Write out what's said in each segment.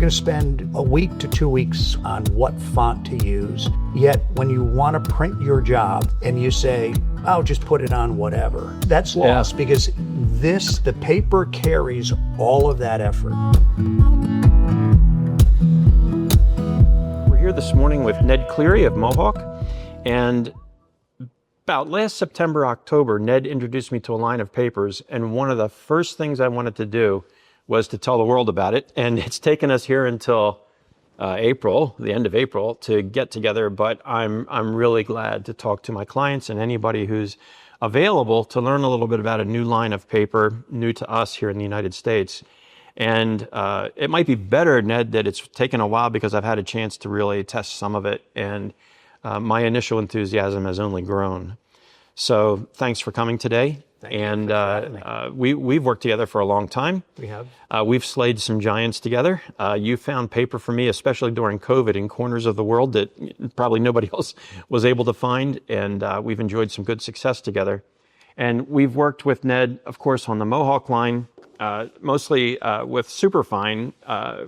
you're going to spend a week to 2 weeks on what font to use. Yet when you want to print your job and you say, I'll just put it on whatever, that's lost because the paper carries all of that effort. We're here this morning with Ned Cleary of Mohawk, and about last September, October, Ned introduced me to a line of papers, and one of the first things I wanted to do was to tell the world about it. And it's taken us here until April, the end of April, to get together. But I'm really glad to talk to my clients and anybody who's available to learn a little bit about a new line of paper, new to us here in the United States. And it might be better, Ned, that it's taken a while because I've had a chance to really test some of it. And my initial enthusiasm has only grown. So thanks for coming today. And we've worked together for a long time. We have. We've slayed some giants together. You found paper for me, especially during COVID, in corners of the world that probably nobody else was able to find. And we've enjoyed some good success together. And we've worked with Ned, of course, on the Mohawk line, mostly with Superfine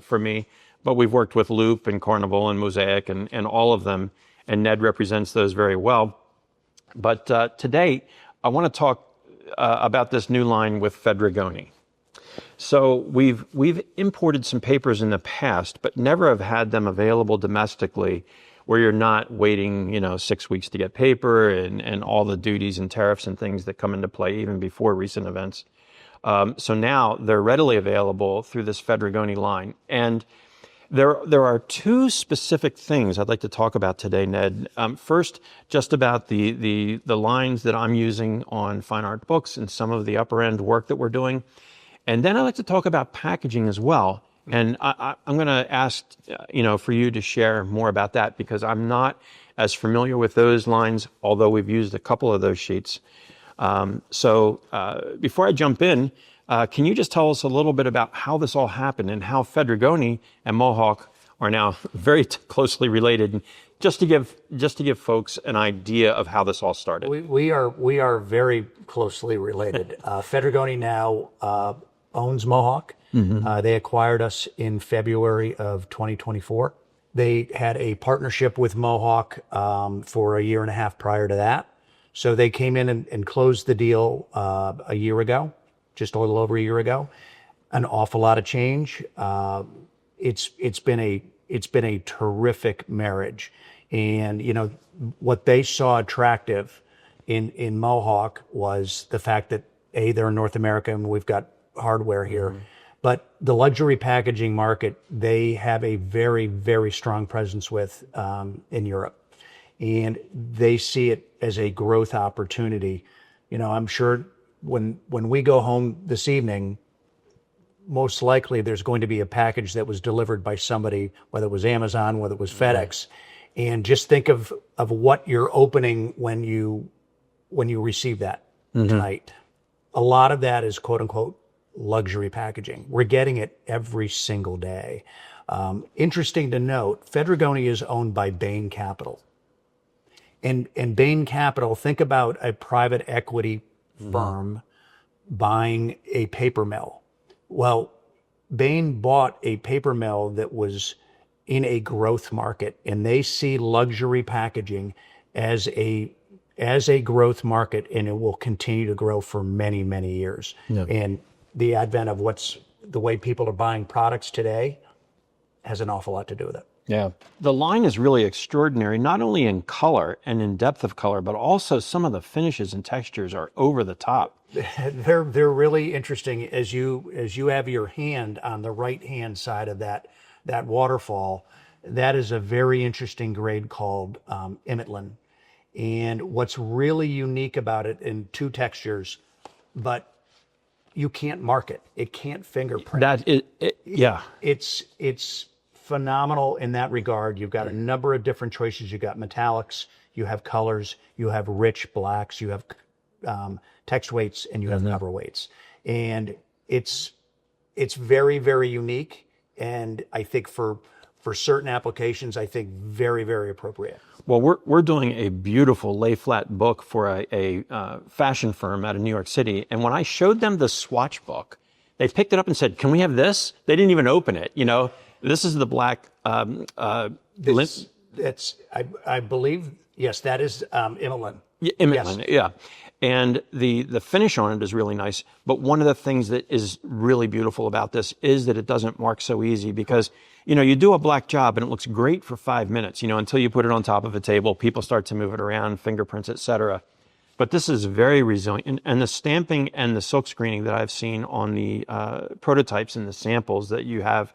for me. But we've worked with Loop and Carnival and Mosaic and all of them. And Ned represents those very well. But today, I want to talk about this new line with Fedrigoni. So we've imported some papers in the past, but never have had them available domestically where you're not waiting, 6 weeks to get paper and all the duties and tariffs and things that come into play even before recent events. So now they're readily available through this Fedrigoni line. And there are two specific things I'd like to talk about today, Ned. First, just about the lines that I'm using on fine art books and some of the upper end work that we're doing. And then I'd like to talk about packaging as well. And I'm going to ask, for you to share more about that because I'm not as familiar with those lines, although we've used a couple of those sheets. So before I jump in, can you just tell us a little bit about how this all happened and how Fedrigoni and Mohawk are now very closely related, just to give folks an idea of how this all started? We are very closely related. Fedrigoni now owns Mohawk. Mm-hmm. They acquired us in February of 2024. They had a partnership with Mohawk for a year and a half prior to that. So they came in and closed the deal a year ago. Just a little over a year ago. An awful lot of change. It's been a terrific marriage. And what they saw attractive in Mohawk was the fact that they're in North America and we've got hardware here. Mm-hmm. But the luxury packaging market, they have a very, very strong presence with in Europe. And they see it as a growth opportunity. I'm sure when we go home this evening, most likely there's going to be a package that was delivered by somebody, whether it was Amazon, whether it was FedEx. And just think of what you're opening when you receive that tonight. A lot of that is quote unquote luxury packaging. We're getting it every single day. Interesting to note, Fedrigoni is owned by Bain Capital. And Bain Capital, think about a private equity firm buying a paper mill. Well, Bain bought a paper mill that was in a growth market, and they see luxury packaging as a growth market, and it will continue to grow for many, many years. Yeah. And the advent of the way people are buying products today has an awful lot to do with it. Yeah. The line is really extraordinary, not only in color and in depth of color, but also some of the finishes and textures are over the top. They're really interesting as you have your hand on the right hand side of that waterfall. That is a very interesting grade called Imetlin. And what's really unique about it in two textures, but you can't mark it. It can't fingerprint. It's phenomenal in that regard. You've got a number of different choices. You've got metallics, you have colors, you have rich blacks, you have text weights, and you have cover weights. And it's very, very unique. And I think for certain applications, I think very, very appropriate. Well, we're doing a beautiful lay flat book for a fashion firm out of New York City. And when I showed them the swatch book, they picked it up and said, "Can we have this?" They didn't even open it, This is the black. I believe, yes, that is Immelin. Yeah, Emmett, yeah. And the finish on it is really nice. But one of the things that is really beautiful about this is that it doesn't mark so easy because, you do a black job and it looks great for 5 minutes, until you put it on top of a table, people start to move it around, fingerprints, etc. But this is very resilient. And the stamping and the silk screening that I've seen on the prototypes and the samples that you have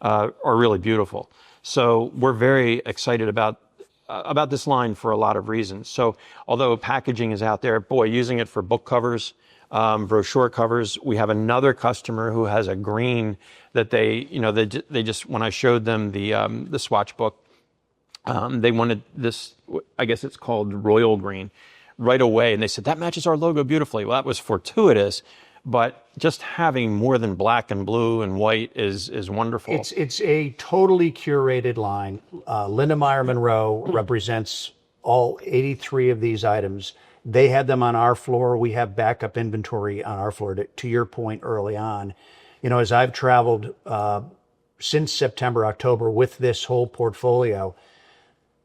are really beautiful. So we're very excited about this line for a lot of reasons. So although packaging is out there, boy, using it for book covers, brochure covers. We have another customer who has a green that they just, when I showed them the swatch book, they wanted this, I guess it's called royal green, right away. And they said, that matches our logo beautifully. Well, that was fortuitous, but just having more than black and blue and white is wonderful. It's a totally curated line. Linda Meyer Monroe represents all 83 of these items. They had them on our floor. We have backup inventory on our floor. To your point early on, as I've traveled since September, October with this whole portfolio,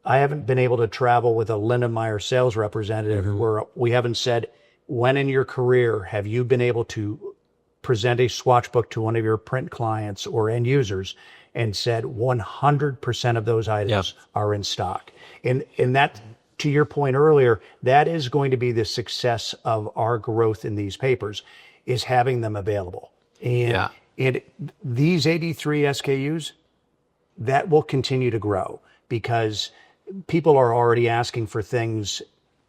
I haven't been able to travel with a Linda Meyer sales representative where we haven't said, when in your career have you been able to present a swatch book to one of your print clients or end users and said 100% of those items are in stock? And that, to your point earlier, that is going to be the success of our growth in these papers, is having them available. And these 83 SKUs, that will continue to grow because people are already asking for things.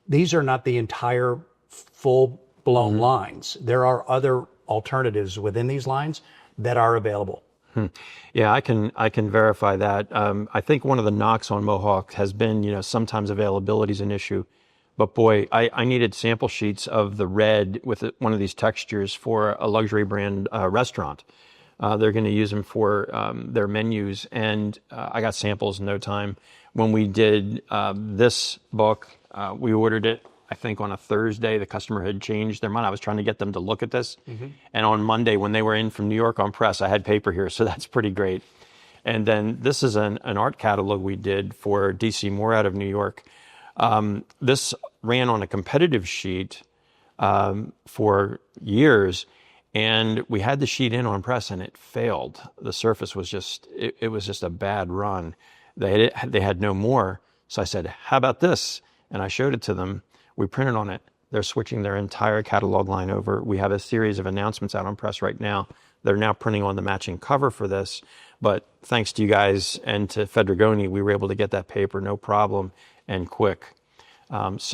These are not the entire full-blown lines. There are other alternatives within these lines that are available. Yeah, I can verify that. I think one of the knocks on Mohawk has been, sometimes availability is an issue. But boy, I needed sample sheets of the red with one of these textures for a luxury brand restaurant. They're going to use them for their menus, and I got samples in no time. When we did this book, we ordered it, I think, on a Thursday. The customer had changed their mind. I was trying to get them to look at this. And on Monday, when they were in from New York on press, I had paper here, so that's pretty great. And then this is an art catalog we did for DC Moore out of New York. This ran on a competitive sheet for years, and we had the sheet in on press, and it failed. The surface was just, it was just a bad run. They had no more. So I said, how about this? And I showed it to them. We printed on it. They're switching their entire catalog line over. We have a series of announcements out on press right now. They're now printing on the matching cover for this. But thanks to you guys and to Fedrigoni, we were able to get that paper no problem and quick. It's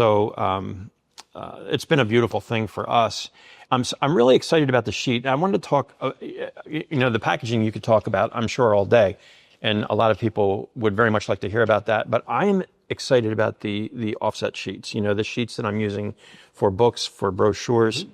been a beautiful thing for us. I'm really excited about the sheet. I wanted to talk, the packaging you could talk about, I'm sure, all day. And a lot of people would very much like to hear about that. But I'm excited about the offset sheets, the sheets that I'm using for books, for brochures.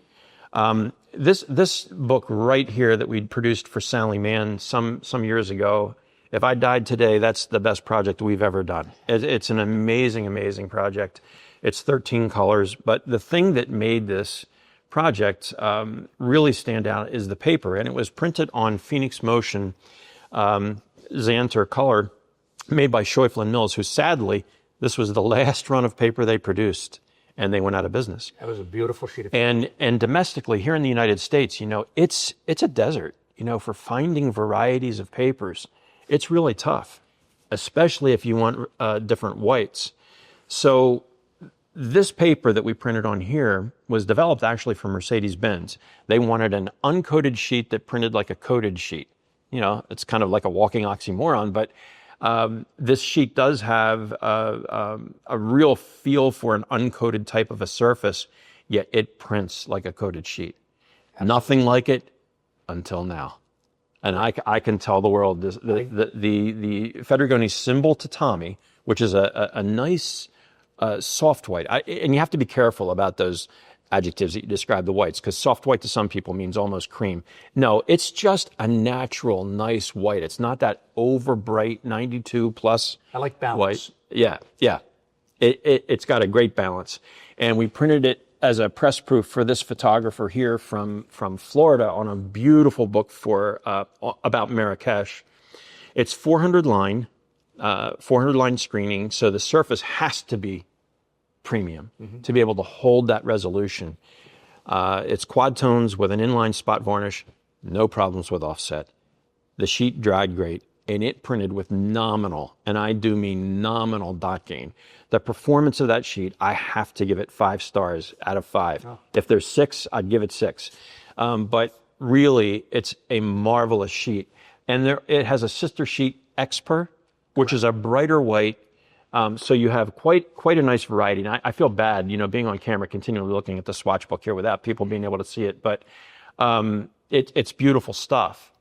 This book right here that we'd produced for Sally Mann some years ago, if I died today, that's the best project we've ever done. It's an amazing, amazing project. It's 13 colors. But the thing that made this project really stand out is the paper. And it was printed on Phoenix Motion Xanter color made by Schäufele Mills, who sadly, this was the last run of paper they produced, and they went out of business. That was a beautiful sheet of paper. And domestically, here in the United States, it's a desert, for finding varieties of papers. It's really tough, especially if you want different whites. So this paper that we printed on here was developed actually for Mercedes-Benz. They wanted an uncoated sheet that printed like a coated sheet. It's kind of like a walking oxymoron, but this sheet does have a real feel for an uncoated type of a surface, yet it prints like a coated sheet. Absolutely. Nothing like it until now. And I can tell the world this, the Fedrigoni symbol tatami, which is a nice soft white. And you have to be careful about those adjectives that you describe the whites, because soft white to some people means almost cream. No, it's just a natural, nice white. It's not that over bright 92 plus. I like balance. White. Yeah. It's got a great balance. And we printed it as a press proof for this photographer here from Florida on a beautiful book about Marrakesh. It's 400 line screening, so the surface has to be premium to be able to hold that resolution. It's quad tones with an inline spot varnish, no problems with offset. The sheet dried great, and it printed with nominal, and I do mean nominal dot gain. The performance of that sheet, I have to give it 5 stars out of 5. Oh. If there's 6, I'd give it 6. But really, it's a marvelous sheet. And it has a sister sheet, Exper, which is a brighter white. So you have quite a nice variety. And I feel bad, being on camera, continually looking at the swatch book here without people being able to see it. But it's beautiful stuff.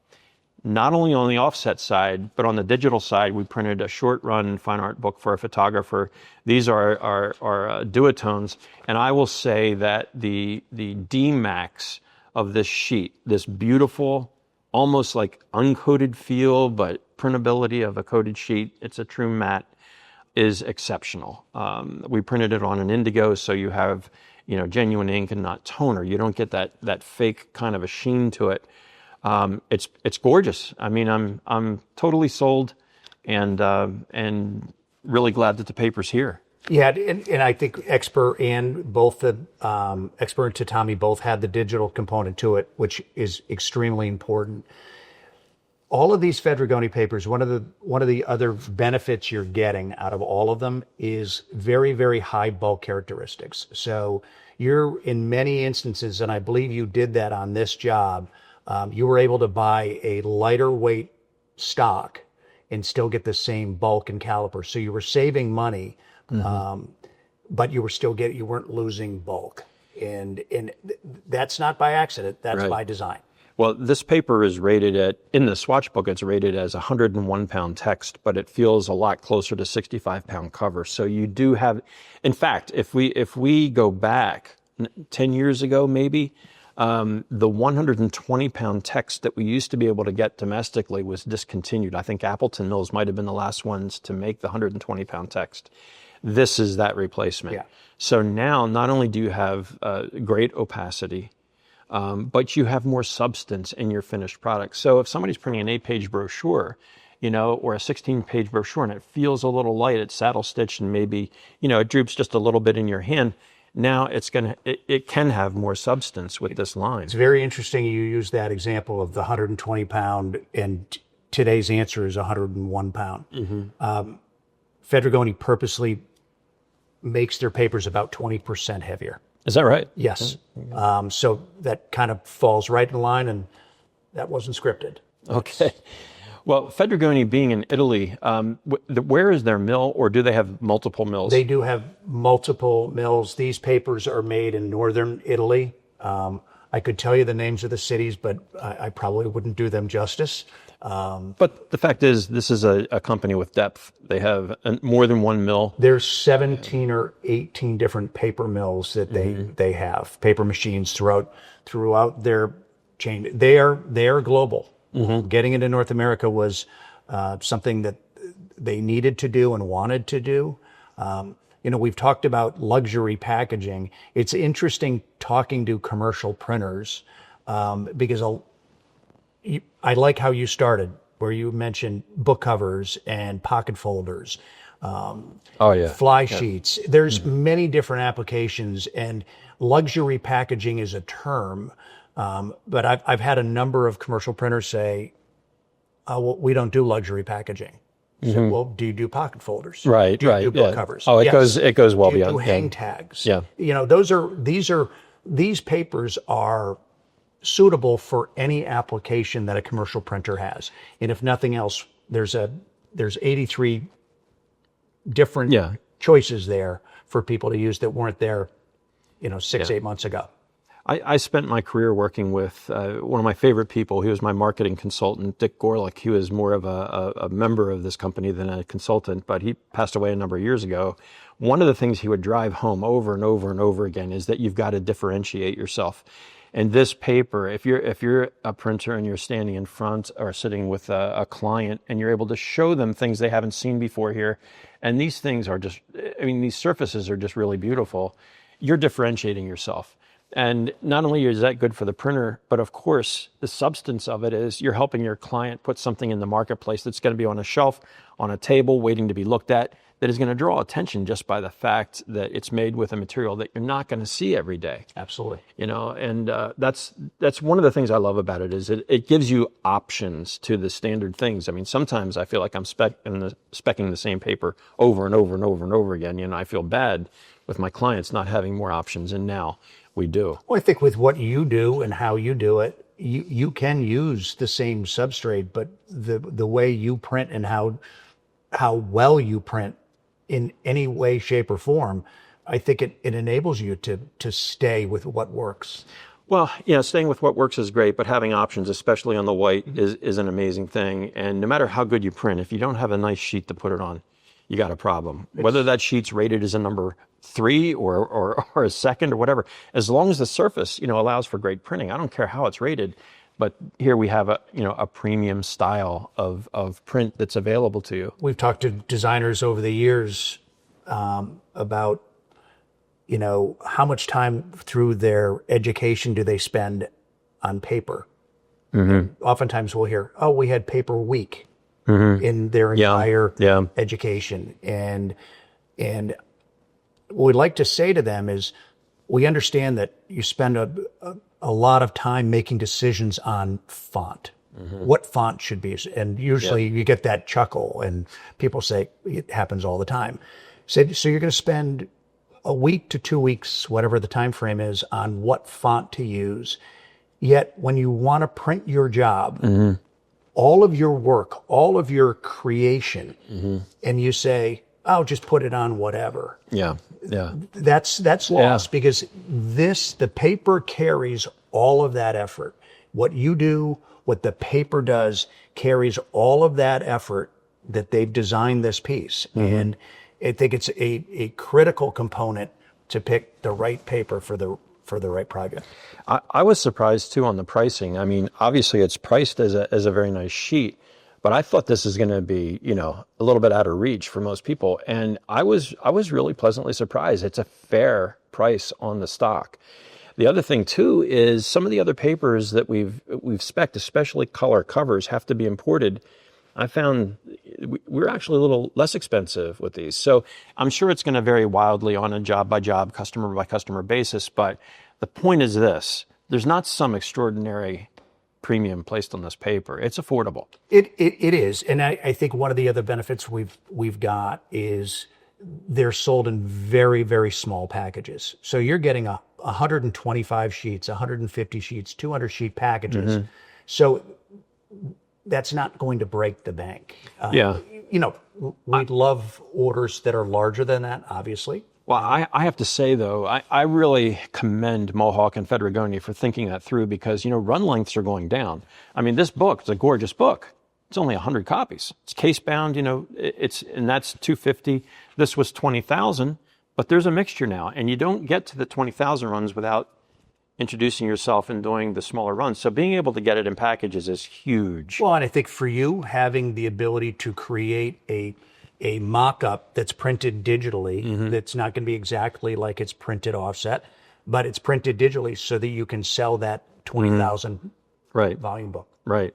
Not only on the offset side, but on the digital side, we printed a short-run fine art book for a photographer. These are duotones, and I will say that the D-max of this sheet, this beautiful, almost like uncoated feel, but printability of a coated sheet, it's a true matte, is exceptional. We printed it on an indigo, so you have genuine ink and not toner. You don't get that fake kind of a sheen to it. It's gorgeous. I mean, I'm totally sold, and really glad that the paper's here. Yeah, and I think Exper and both the Exper and Tatami both had the digital component to it, which is extremely important. All of these Fedrigoni papers, one of the other benefits you're getting out of all of them is very, very high bulk characteristics. So you're in many instances, and I believe you did that on this job. You were able to buy a lighter weight stock and still get the same bulk and caliper. So you were saving money, but you weren't losing bulk. And that's not by accident. That's right. By design. Well, this paper is rated in the swatch book, it's rated as 101 pound text, but it feels a lot closer to 65 pound cover. So you do have, in fact, if we go back 10 years ago, maybe, the 120 pound text that we used to be able to get domestically was discontinued. I think Appleton Mills might have been the last ones to make the 120 pound text. This is that replacement. Yeah. So now not only do you have great opacity, but you have more substance in your finished product. So if somebody's printing an 8-page brochure, or a 16-page brochure, and it feels a little light, it's saddle stitched, and maybe, it droops just a little bit in your hand. Now it can have more substance with this line. It's very interesting you use that example of the 120 pound, and today's answer is 101 pound. Fedrigoni purposely makes their papers about 20% heavier. Is that right? Yes. So that kind of falls right in line, and that wasn't scripted. Okay. Well, Fedrigoni being in Italy, where is their mill, or do they have multiple mills? They do have multiple mills. These papers are made in northern Italy. I could tell you the names of the cities, but I probably wouldn't do them justice. But the fact is, this is a company with depth. They have more than one mill. There's 17 or 18 different paper mills that they have, paper machines throughout their chain. They are global. Getting into North America was something that they needed to do and wanted to do. We've talked about luxury packaging. It's interesting talking to commercial printers because I like how you started, where you mentioned book covers and pocket folders, fly sheets. There's many different applications, and luxury packaging is a term. But I've had a number of commercial printers say, well, we don't do luxury pagging. So, well, do you do pocket folders? Right, do you right. do book covers? Oh, it goes well do you beyond do hang tags. Yeah. These papers are suitable for any application that a commercial printer has. And if nothing else, there's 83 different choices there for people to use that weren't there, 8 months ago. I spent my career working with one of my favorite people. He was my marketing consultant, Dick Gorlick. He was more of a member of this company than a consultant, but he passed away a number of years ago. One of the things he would drive home over and over and over again is that you've got to differentiate yourself. And this paper, if you're a printer and you're standing in front or sitting with a client and you're able to show them things they haven't seen before here, and these things are these surfaces are just really beautiful, you're differentiating yourself. And not only is that good for the printer, but of course, the substance of it is you're helping your client put something in the marketplace that's going to be on a shelf, on a table, waiting to be looked at, that is going to draw attention just by the fact that it's made with a material that you're not going to see every day. Absolutely. And that's one of the things I love about it is it gives you options to the standard things. I mean, sometimes I feel like I'm specking the same paper over and over and over and over again. I feel bad with my clients not having more options, and now we do. Well, I think with what you do and how you do it, you can use the same substrate, but the way you print and how well you print in any way, shape, or form, I think it enables you to stay with what works. Well, staying with what works is great, but having options, especially on the white, is an amazing thing. And no matter how good you print, if you don't have a nice sheet to put it on, you got a problem. Whether that sheet's rated as a number 3 or a second or whatever, as long as the surface, allows for great printing. I don't care how it's rated, but here we have a premium style of print that's available to you. We've talked to designers over the years about, how much time through their education do they spend on paper. Mm-hmm. Oftentimes we'll hear, we had paper week. Mm-hmm. In their entire education. And what we'd like to say to them is, we understand that you spend a lot of time making decisions on font. Mm-hmm. What font should be, and usually you get that chuckle, and people say it happens all the time. So you're going to spend a week to 2 weeks, whatever the time frame is, on what font to use. Yet when you want to print your job, mm-hmm. all of your work, all of your creation, mm-hmm. and you say, just put it on whatever. Yeah. That's lost because the paper carries all of that effort. What you do, what the paper does, carries all of that effort that they've designed this piece. Mm-hmm. And I think it's a critical component to pick the right paper for the right project. I was surprised too on the pricing. I mean, obviously it's priced as a very nice sheet, but I thought this is going to be, a little bit out of reach for most people. And I was really pleasantly surprised. It's a fair price on the stock. The other thing too is some of the other papers that we've spec'd, especially color covers, have to be imported. I found we're actually a little less expensive with these. So I'm sure it's going to vary wildly on a job by job, customer by customer basis. But the point is this: there's not some extraordinary premium placed on this paper. It's affordable. It is. And I think one of the other benefits we've got is they're sold in very, very small packages. So you're getting 125 sheets, 150 sheets, 200 sheet packages. Mm-hmm. So that's not going to break the bank. We'd love orders that are larger than that, obviously. Well, I have to say, though, I really commend Mohawk and Fedrigoni for thinking that through because, run lengths are going down. I mean, this book is a gorgeous book. It's only 100 copies. It's case bound, and that's 250. This was 20,000, but there's a mixture now. And you don't get to the 20,000 runs without introducing yourself and doing the smaller runs. So being able to get it in packages is huge. Well, and I think for you, having the ability to create a mock-up that's printed digitally, mm-hmm. that's not going to be exactly like it's printed offset, but it's printed digitally so that you can sell that 20,000 mm-hmm. volume book. Right.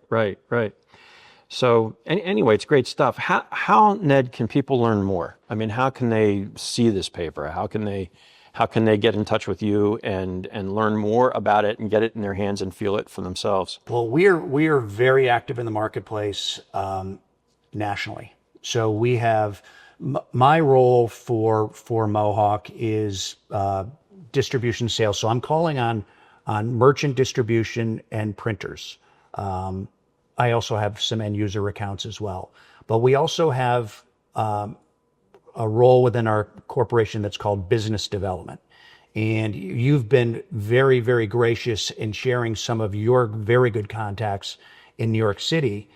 So anyway, it's great stuff. How, Ned, can people learn more? I mean, how can they see this paper? How can they get in touch with you and learn more about it and get it in their hands and feel it for themselves? Well, we are very active in the marketplace nationally. So we have my role for Mohawk is distribution sales. So I'm calling on merchant distribution and printers. I also have some end user accounts as well. But we also have a role within our corporation that's called business development. And you've been very, very gracious in sharing some of your very good contacts in New York City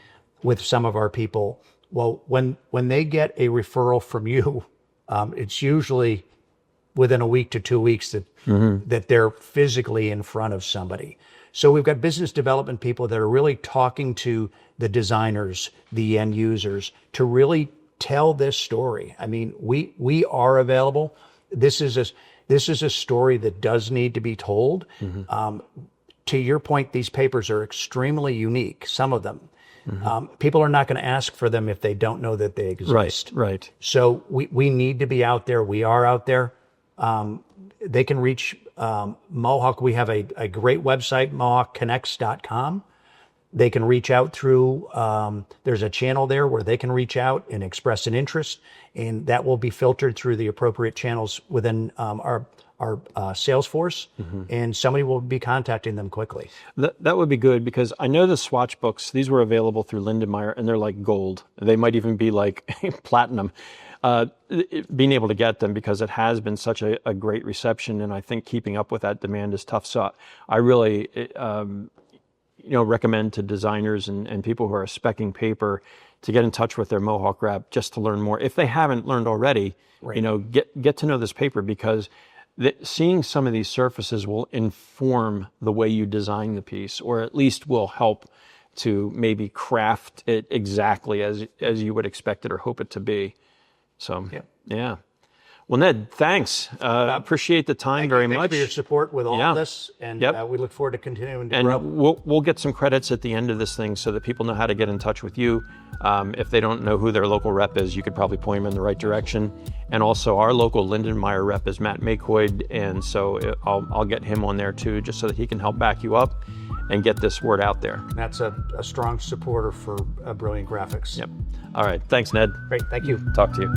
with some of our people. Well, when they get a referral from you, it's usually within a week to 2 weeks that they're physically in front of somebody. So we've got business development people that are really talking to the designers, the end users, to really tell this story. I mean, we are available. This is This is a story that does need to be told. To your point, these papers are extremely unique, some of them. People are not going to ask for them if they don't know that they exist. Right. So we need to be out there. We are out there. They can reach Mohawk. We have a great website, mohawkconnects.com. They can reach out through, there's a channel there where they can reach out and express an interest, and that will be filtered through the appropriate channels within our sales force, and somebody will be contacting them quickly. That would be good, because I know the swatch books, these were available through Lindenmeyer, and they're like gold. They might even be like platinum. Being able to get them, because it has been such a great reception, and I think keeping up with that demand is tough. So I really recommend to designers and people who are speccing paper to get in touch with their Mohawk rep just to learn more. If they haven't learned already, get to know this paper, because seeing some of these surfaces will inform the way you design the piece, or at least will help to maybe craft it exactly as you would expect it or hope it to be. So, yeah. Well, Ned, thanks. Appreciate the time very much. Thanks for your support with all of this, and we look forward to continuing to grow. And we'll get some credits at the end of this thing so that people know how to get in touch with you. If they don't know who their local rep is, you could probably point them in the right direction. And also, our local Lindenmeyer rep is Matt Maycoyd, and so I'll get him on there too, just so that he can help back you up and get this word out there. That's a strong supporter for Brilliant Graphics. Yep. All right. Thanks, Ned. Great. Thank you. Talk to you.